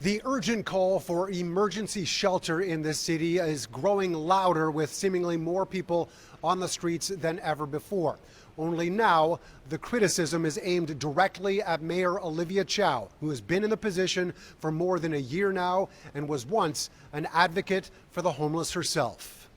The urgent call for emergency shelter in this city is growing louder, with seemingly more people on the streets than ever before. Only now, the criticism is aimed directly at Mayor Olivia Chow, who has been in the position for more than a year now and was once an advocate for the homeless herself.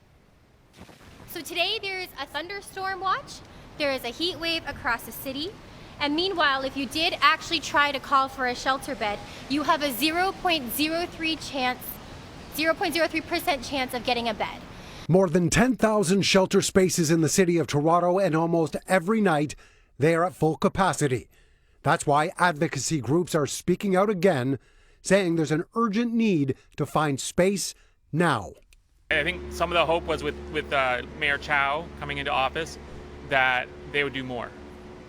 So today there's a thunderstorm watch, there is a heat wave across the city, and meanwhile, if you did actually try to call for a shelter bed, you have a 0.03% chance of getting a bed. More than 10,000 shelter spaces in the city of Toronto, and almost every night they are at full capacity. That's why advocacy groups are speaking out again, saying there's an urgent need to find space now. I think some of the hope was with Mayor Chow coming into office that they would do more,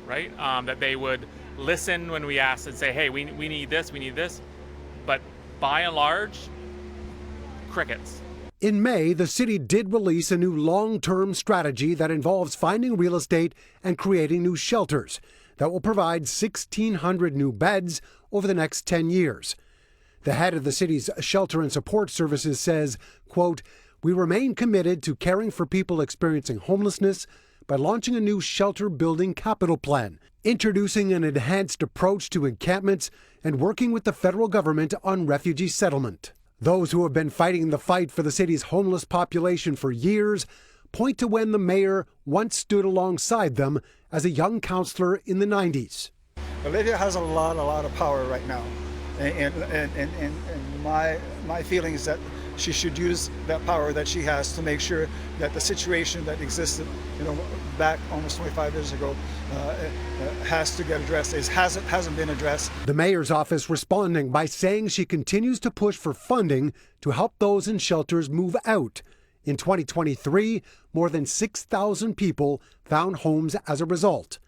right? That they would listen when we asked and say, hey, we need this, we need this. But by and large, crickets. In May, the city did release a new long-term strategy that involves finding real estate and creating new shelters that will provide 1,600 new beds over the next 10 years. The head of the city's Shelter and Support Services says, quote, "We remain committed to caring for people experiencing homelessness by launching a new shelter building capital plan, introducing an enhanced approach to encampments, and working with the federal government on refugee settlement." Those who have been fighting the fight for the city's homeless population for years point to when the mayor once stood alongside them as a young councillor in the 90s. Olivia has a lot of power right now, and my feeling is that she should use that power that she has to make sure that the situation that existed, back almost 25 years ago, has to get addressed. It hasn't been addressed. The mayor's office responding by saying she continues to push for funding to help those in shelters move out. In 2023, more than 6,000 people found homes as a result.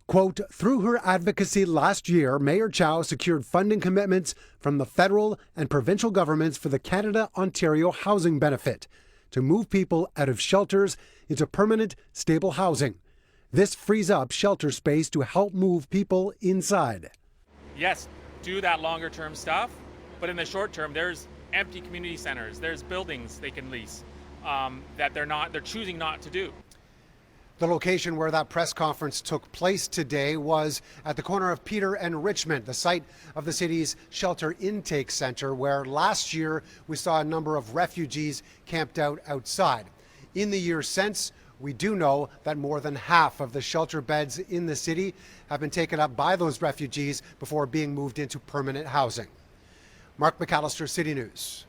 Quote, "Through her advocacy last year, Mayor Chow secured funding commitments from the federal and provincial governments for the Canada-Ontario Housing Benefit to move people out of shelters into permanent, stable housing. This frees up shelter space to help move people inside." Yes, do that longer term stuff, but in the short term, there's empty community centers, there's buildings they can lease that they're choosing not to do. The location where that press conference took place today was at the corner of Peter and Richmond, the site of the city's shelter intake center, where last year we saw a number of refugees camped out outside. In the years since, we do know that more than half of the shelter beds in the city have been taken up by those refugees before being moved into permanent housing. Mark McAllister, City News.